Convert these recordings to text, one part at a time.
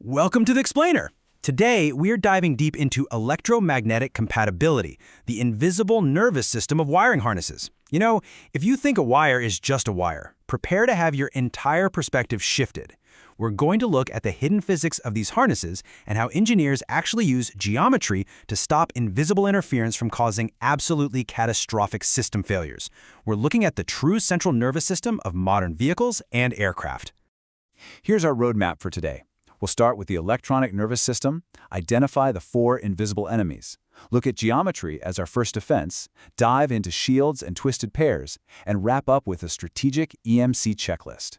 Welcome to the Explainer. Today, we're diving deep into electromagnetic compatibility, the invisible nervous system of wiring harnesses. You know, if you think a wire is just a wire, prepare to have your entire perspective shifted. We're going to look at the hidden physics of these harnesses and how engineers actually use geometry to stop invisible interference from causing absolutely catastrophic system failures. We're looking at the true central nervous system of modern vehicles and aircraft. Here's our roadmap for today. We'll start with the electronic nervous system, identify the 4 invisible enemies, look at geometry as our first defense, dive into shields and twisted pairs, and wrap up with a strategic EMC checklist.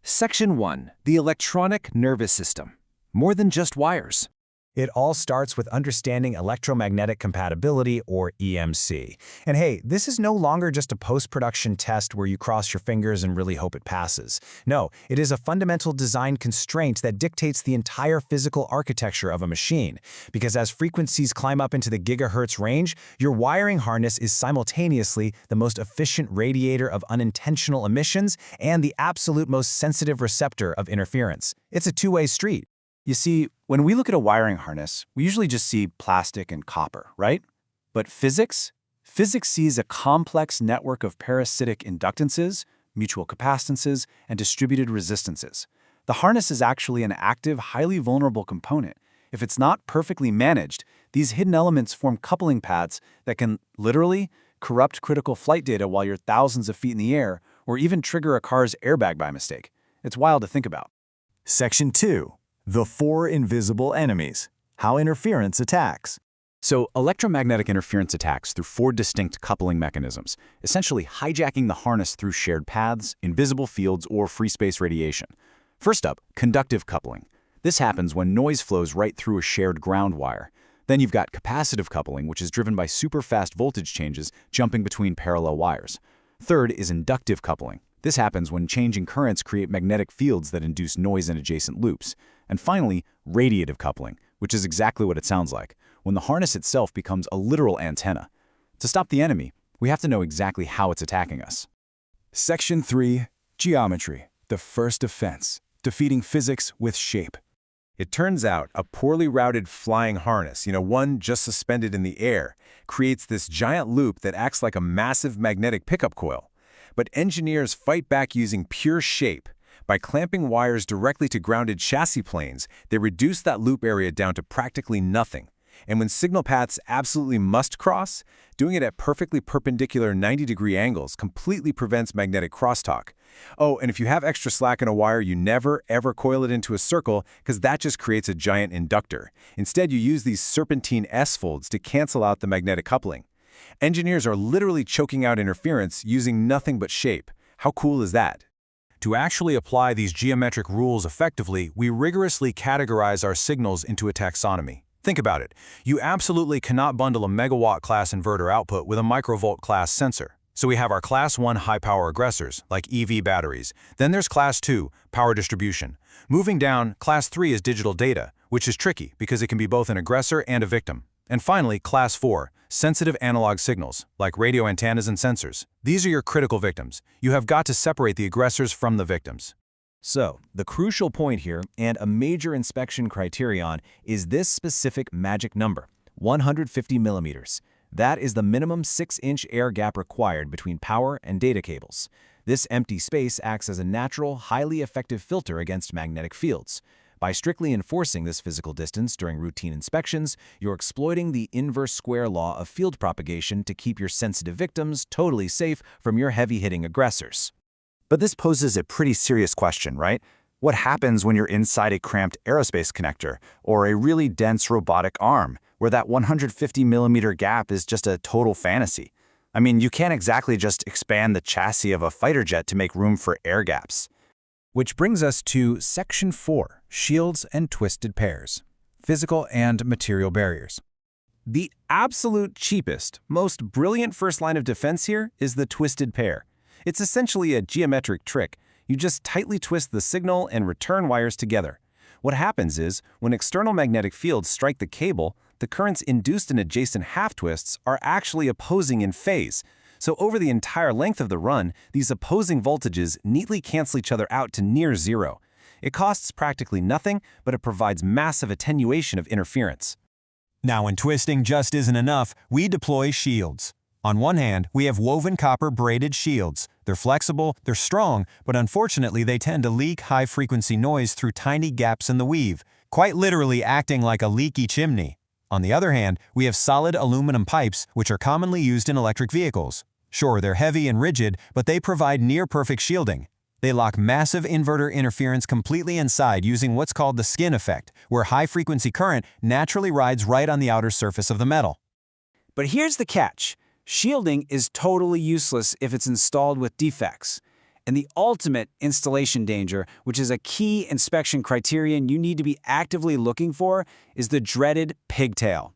Section 1. The electronic nervous system. More than just wires. It all starts with understanding electromagnetic compatibility, or EMC. And hey, this is no longer just a post-production test where you cross your fingers and really hope it passes. No, it is a fundamental design constraint that dictates the entire physical architecture of a machine. Because as frequencies climb up into the gigahertz range, your wiring harness is simultaneously the most efficient radiator of unintentional emissions and the absolute most sensitive receptor of interference. It's a two-way street. You see, when we look at a wiring harness, we usually just see plastic and copper, right? But physics sees a complex network of parasitic inductances, mutual capacitances, and distributed resistances. The harness is actually an active, highly vulnerable component. If it's not perfectly managed, these hidden elements form coupling paths that can literally corrupt critical flight data while you're thousands of feet in the air, or even trigger a car's airbag by mistake. It's wild to think about. Section 2. The 4 invisible enemies. How interference attacks. So, electromagnetic interference attacks through 4 distinct coupling mechanisms, essentially hijacking the harness through shared paths, invisible fields, or free space radiation. First up, conductive coupling. This happens when noise flows right through a shared ground wire. Then you've got capacitive coupling, which is driven by super fast voltage changes jumping between parallel wires. Third is inductive coupling. This happens when changing currents create magnetic fields that induce noise in adjacent loops. And finally, radiative coupling, which is exactly what it sounds like, when the harness itself becomes a literal antenna. To stop the enemy, we have to know exactly how it's attacking us. Section 3. Geometry. The first defense. Defeating physics with shape. It turns out a poorly routed flying harness, one just suspended in the air, creates this giant loop that acts like a massive magnetic pickup coil. But engineers fight back using pure shape. By clamping wires directly to grounded chassis planes, they reduce that loop area down to practically nothing. And when signal paths absolutely must cross, doing it at perfectly perpendicular 90-degree angles completely prevents magnetic crosstalk. Oh, and if you have extra slack in a wire, you never, ever coil it into a circle because that just creates a giant inductor. Instead, you use these serpentine S-folds to cancel out the magnetic coupling. Engineers are literally choking out interference using nothing but shape. How cool is that? To actually apply these geometric rules effectively, we rigorously categorize our signals into a taxonomy. Think about it. You absolutely cannot bundle a megawatt-class inverter output with a microvolt-class sensor. So we have our Class 1 high-power aggressors, like EV batteries. Then there's Class 2, power distribution. Moving down, Class 3 is digital data, which is tricky because it can be both an aggressor and a victim. And finally, Class 4, sensitive analog signals, like radio antennas and sensors. These are your critical victims. You have got to separate the aggressors from the victims. So, the crucial point here, and a major inspection criterion, is this specific magic number, 150 millimeters. That is the minimum 6-inch air gap required between power and data cables. This empty space acts as a natural, highly effective filter against magnetic fields. By strictly enforcing this physical distance during routine inspections, you're exploiting the inverse square law of field propagation to keep your sensitive victims totally safe from your heavy-hitting aggressors. But this poses a pretty serious question, right? What happens when you're inside a cramped aerospace connector or a really dense robotic arm, where that 150 millimeter gap is just a total fantasy? I mean, you can't exactly just expand the chassis of a fighter jet to make room for air gaps. Which brings us to Section 4, shields and twisted pairs, physical and material barriers. The absolute cheapest, most brilliant first line of defense here is the twisted pair. It's essentially a geometric trick. You just tightly twist the signal and return wires together. What happens is, when external magnetic fields strike the cable, the currents induced in adjacent half-twists are actually opposing in phase. So over the entire length of the run, these opposing voltages neatly cancel each other out to near zero. It costs practically nothing, but it provides massive attenuation of interference. Now, when twisting just isn't enough, we deploy shields. On one hand, we have woven copper braided shields. They're flexible, they're strong, but unfortunately they tend to leak high-frequency noise through tiny gaps in the weave, quite literally acting like a leaky chimney. On the other hand, we have solid aluminum pipes, which are commonly used in electric vehicles. Sure, they're heavy and rigid, but they provide near-perfect shielding. They lock massive inverter interference completely inside using what's called the skin effect, where high-frequency current naturally rides right on the outer surface of the metal. But here's the catch. Shielding is totally useless if it's installed with defects. And the ultimate installation danger, which is a key inspection criterion you need to be actively looking for, is the dreaded pigtail.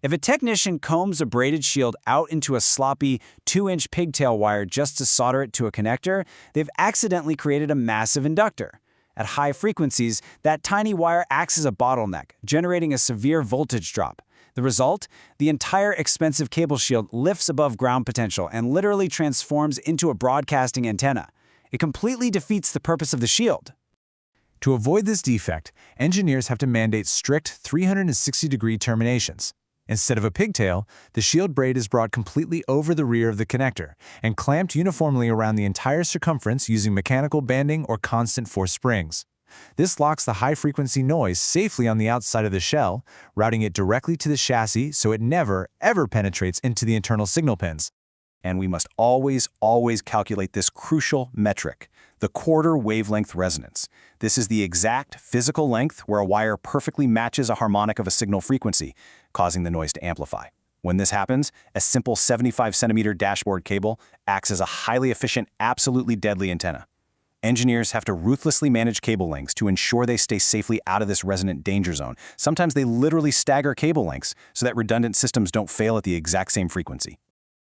If a technician combs a braided shield out into a sloppy 2-inch pigtail wire just to solder it to a connector, they've accidentally created a massive inductor. At high frequencies, that tiny wire acts as a bottleneck, generating a severe voltage drop. The result? The entire expensive cable shield lifts above ground potential and literally transforms into a broadcasting antenna. It completely defeats the purpose of the shield. To avoid this defect, engineers have to mandate strict 360-degree terminations. Instead of a pigtail, the shield braid is brought completely over the rear of the connector and clamped uniformly around the entire circumference using mechanical banding or constant force springs. This locks the high-frequency noise safely on the outside of the shell, routing it directly to the chassis so it never, ever penetrates into the internal signal pins. And we must always calculate this crucial metric, the quarter wavelength resonance. This is the exact physical length where a wire perfectly matches a harmonic of a signal frequency, causing the noise to amplify. When this happens, a simple 75-centimeter dashboard cable acts as a highly efficient, absolutely deadly antenna. Engineers have to ruthlessly manage cable lengths to ensure they stay safely out of this resonant danger zone. Sometimes they literally stagger cable lengths so that redundant systems don't fail at the exact same frequency.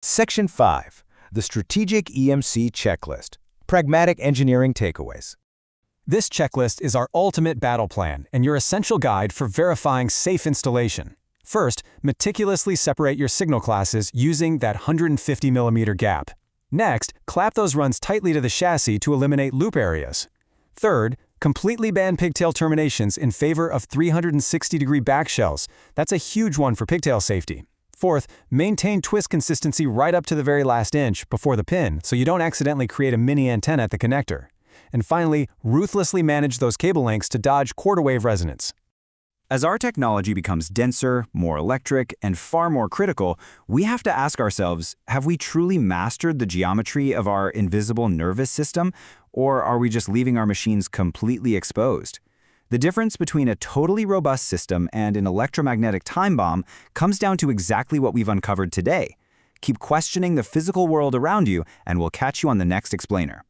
Section 5. The Strategic EMC Checklist. Pragmatic Engineering Takeaways. This checklist is our ultimate battle plan and your essential guide for verifying safe installation. First, meticulously separate your signal classes using that 150mm gap. Next, clap those runs tightly to the chassis to eliminate loop areas. Third, completely ban pigtail terminations in favor of 360-degree back shells. That's a huge one for pigtail safety. Fourth, maintain twist consistency right up to the very last inch before the pin so you don't accidentally create a mini antenna at the connector. And finally, ruthlessly manage those cable lengths to dodge quarter wave resonance. As our technology becomes denser, more electric, and far more critical, we have to ask ourselves, have we truly mastered the geometry of our invisible nervous system, or are we just leaving our machines completely exposed? The difference between a totally robust system and an electromagnetic time bomb comes down to exactly what we've uncovered today. Keep questioning the physical world around you, and we'll catch you on the next explainer.